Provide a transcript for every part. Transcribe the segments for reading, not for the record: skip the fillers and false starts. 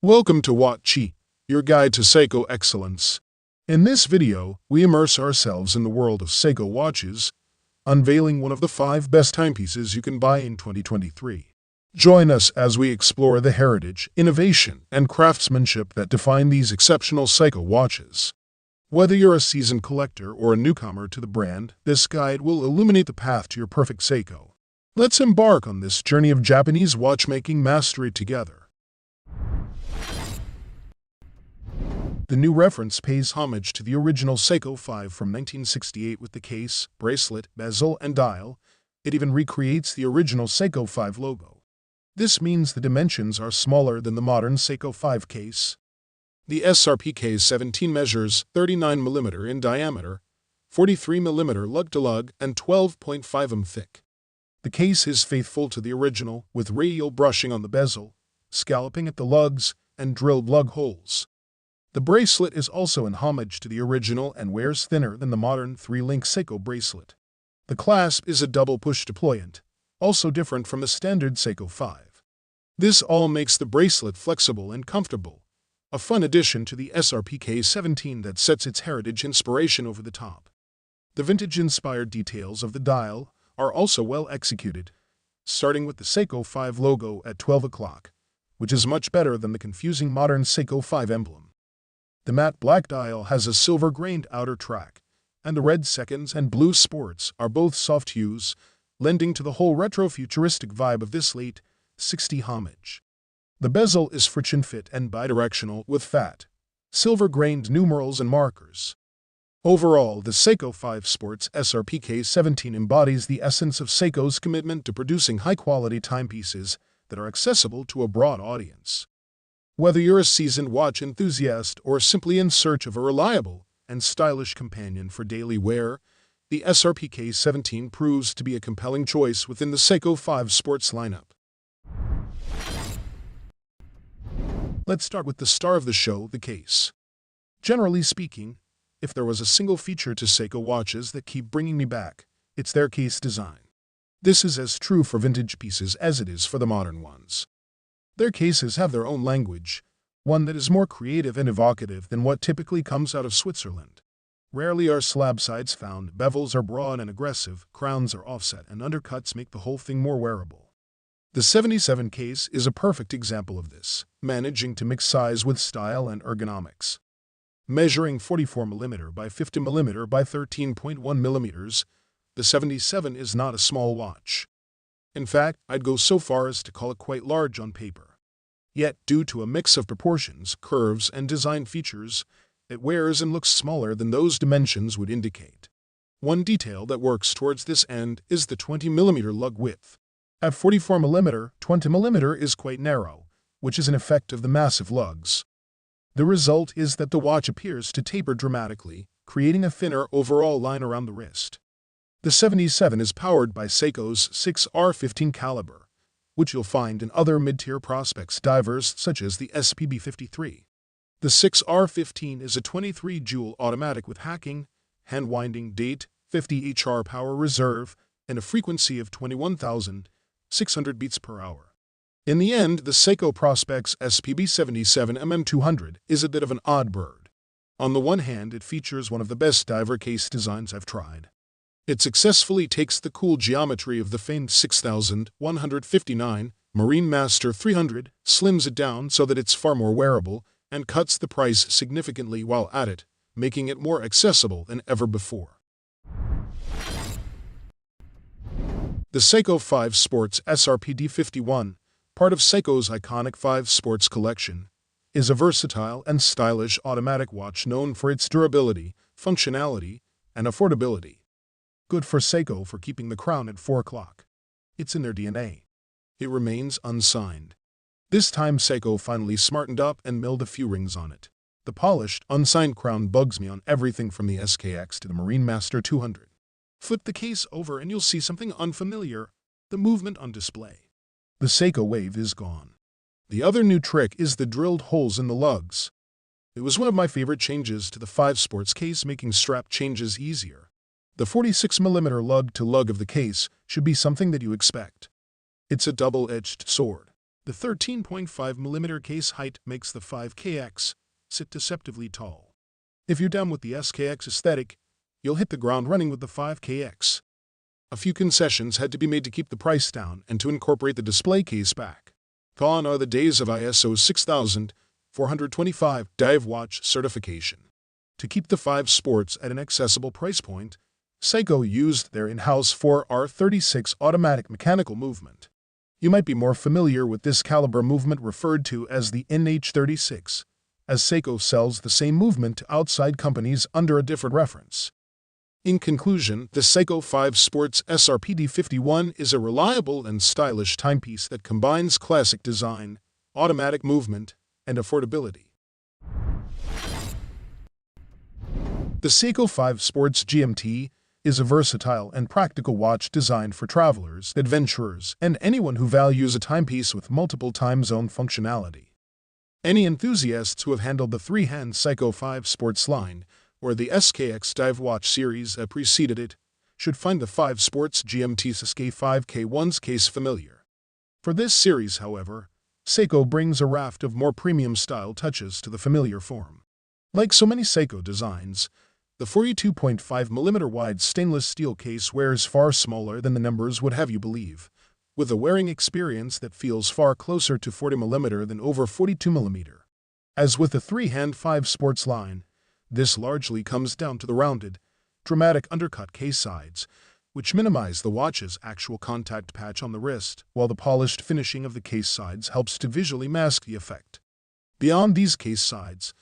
Welcome to Watchy, your guide to Seiko excellence. In this video, we immerse ourselves in the world of Seiko watches, unveiling one of the 5 best timepieces you can buy in 2023. Join us as we explore the heritage, innovation, and craftsmanship that define these exceptional Seiko watches. Whether you're a seasoned collector or a newcomer to the brand, this guide will illuminate the path to your perfect Seiko. Let's embark on this journey of Japanese watchmaking mastery together. The new reference pays homage to the original Seiko 5 from 1968 with the case, bracelet, bezel, and dial. It even recreates the original Seiko 5 logo. This means the dimensions are smaller than the modern Seiko 5 case. The SRPG27 measures 39 mm in diameter, 43 mm lug-to-lug, and 12.5 mm thick. The case is faithful to the original, with radial brushing on the bezel, scalloping at the lugs, and drilled lug holes. The bracelet is also in homage to the original and wears thinner than the modern 3-link Seiko bracelet. The clasp is a double push deployant, also different from the standard Seiko 5. This all makes the bracelet flexible and comfortable, a fun addition to the SRPG27 that sets its heritage inspiration over the top. The vintage-inspired details of the dial are also well executed, starting with the Seiko 5 logo at 12 o'clock, which is much better than the confusing modern Seiko 5 emblem. The matte black dial has a silver-grained outer track, and the red seconds and blue sports are both soft hues, lending to the whole retro-futuristic vibe of this late 60s homage. The bezel is friction-fit and bidirectional with fat, silver-grained numerals and markers. Overall, the Seiko 5 Sports SRPG27 embodies the essence of Seiko's commitment to producing high-quality timepieces that are accessible to a broad audience. Whether you're a seasoned watch enthusiast or simply in search of a reliable and stylish companion for daily wear, the SRPG27 proves to be a compelling choice within the Seiko 5 Sports lineup. Let's start with the star of the show, the case. Generally speaking, if there was a single feature to Seiko watches that keep bringing me back, it's their case design. This is as true for vintage pieces as it is for the modern ones. Their cases have their own language, one that is more creative and evocative than what typically comes out of Switzerland. Rarely are slab sides found, bevels are broad and aggressive, crowns are offset, and undercuts make the whole thing more wearable. The 77 case is a perfect example of this, managing to mix size with style and ergonomics. Measuring 44 mm by 50 mm by 13.1 mm, the 77 is not a small watch. In fact, I'd go so far as to call it quite large on paper. Yet, due to a mix of proportions, curves, and design features, it wears and looks smaller than those dimensions would indicate. One detail that works towards this end is the 20 mm lug width. At 44 mm, 20 mm is quite narrow, which is an effect of the massive lugs. The result is that the watch appears to taper dramatically, creating a thinner overall line around the wrist. The 77 is powered by Seiko's 6R15 caliber, which you'll find in other mid-tier prospects divers such as the SPB53. The 6R15 is a 23-joule automatic with hacking, hand-winding date, 50 HR power reserve, and a frequency of 21,600 beats per hour. In the end, the Seiko Prospex SPB077 MM200 is a bit of an odd bird. On the one hand, it features one of the best diver case designs I've tried. It successfully takes the cool geometry of the famed 6159 Marine Master 300, slims it down so that it's far more wearable, and cuts the price significantly while at it, making it more accessible than ever before. The Seiko 5 Sports SRPD51, part of Seiko's iconic 5 Sports collection, is a versatile and stylish automatic watch known for its durability, functionality, and affordability. Good for Seiko for keeping the crown at 4 o'clock. It's in their DNA. It remains unsigned. This time Seiko finally smartened up and milled a few rings on it. The polished, unsigned crown bugs me on everything from the SKX to the Marine Master 200. Flip the case over and you'll see something unfamiliar, the movement on display. The Seiko wave is gone. The other new trick is the drilled holes in the lugs. It was one of my favorite changes to the 5 Sports case, making strap changes easier. The 46 mm lug-to-lug of the case should be something that you expect. It's a double-edged sword. The 13.5mm case height makes the 5KX sit deceptively tall. If you're down with the SKX aesthetic, you'll hit the ground running with the 5KX. A few concessions had to be made to keep the price down and to incorporate the display case back. Gone are the days of ISO 6425 dive watch certification. To keep the 5 Sports at an accessible price point, Seiko used their in-house 4R36 automatic mechanical movement. You might be more familiar with this caliber movement referred to as the NH36, as Seiko sells the same movement to outside companies under a different reference. In conclusion, the Seiko 5 Sports SRPD51 is a reliable and stylish timepiece that combines classic design, automatic movement, and affordability. The Seiko 5 Sports GMT is a versatile and practical watch designed for travelers, adventurers, and anyone who values a timepiece with multiple time zone functionality. Any enthusiasts who have handled the three-hand Seiko 5 Sports line or the SKX dive watch series that preceded it should find the 5 Sports GMT SK5K1's case familiar. For this series, however, Seiko brings a raft of more premium style touches to the familiar form. Like so many Seiko designs, the 42.5mm wide stainless steel case wears far smaller than the numbers would have you believe, with a wearing experience that feels far closer to 40mm than over 42mm. As with the three-hand 5 Sports line, this largely comes down to the rounded, dramatic undercut case sides, which minimize the watch's actual contact patch on the wrist, while the polished finishing of the case sides helps to visually mask the effect. Beyond these case sides,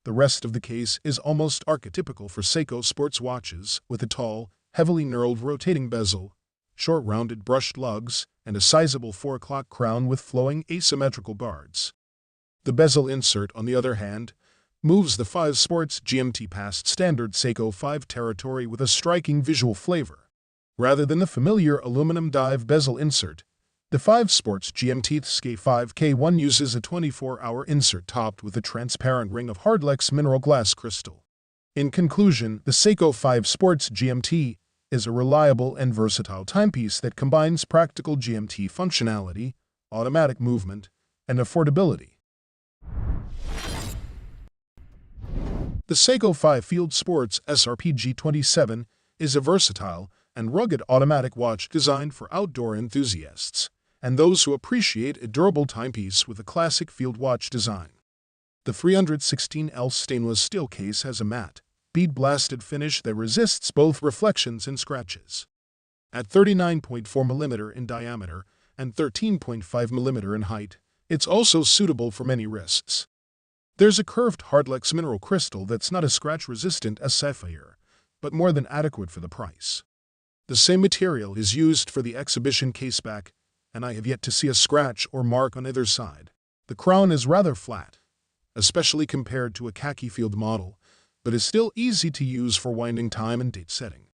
the rest of the case is almost archetypical for Seiko sports watches, with a tall, heavily knurled rotating bezel, short rounded brushed lugs, and a sizable 4 o'clock crown with flowing asymmetrical bards. The bezel insert, on the other hand, moves the 5 Sports GMT past standard Seiko 5 territory with a striking visual flavor. Rather than the familiar aluminum dive bezel insert, the 5 Sports GMT SK5K1 uses a 24-hour insert topped with a transparent ring of Hardlex mineral glass crystal. In conclusion, the Seiko 5 Sports GMT is a reliable and versatile timepiece that combines practical GMT functionality, automatic movement, and affordability. The Seiko 5 Field Sports SRPG27 is a versatile and rugged automatic watch designed for outdoor enthusiasts and those who appreciate a durable timepiece with a classic field watch design. The 316L stainless steel case has a matte, bead-blasted finish that resists both reflections and scratches. At 39.4mm in diameter and 13.5mm in height, it's also suitable for many wrists. There's a curved Hardlex mineral crystal that's not as scratch-resistant as sapphire, but more than adequate for the price. The same material is used for the exhibition caseback, and I have yet to see a scratch or mark on either side. The crown is rather flat, especially compared to a khaki field model, but is still easy to use for winding time and date setting.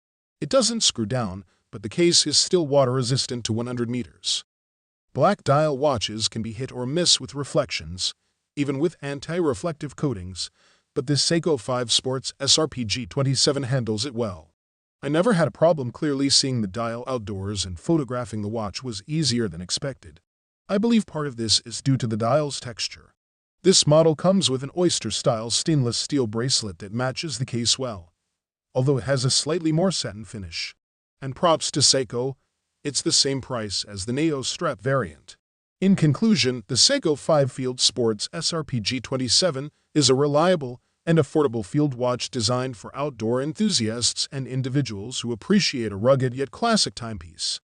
It doesn't screw down, but the case is still water-resistant to 100 meters. Black dial watches can be hit or miss with reflections, even with anti-reflective coatings, but this Seiko 5 Sports SRPG27 handles it well. I never had a problem clearly seeing the dial outdoors, and photographing the watch was easier than expected. I believe part of this is due to the dial's texture. This model comes with an oyster-style stainless steel bracelet that matches the case well, although it has a slightly more satin finish. And props to Seiko, it's the same price as the Neo strap variant. In conclusion, the Seiko 5 Field Sports SRPG27 is a reliable and affordable field watch designed for outdoor enthusiasts and individuals who appreciate a rugged yet classic timepiece.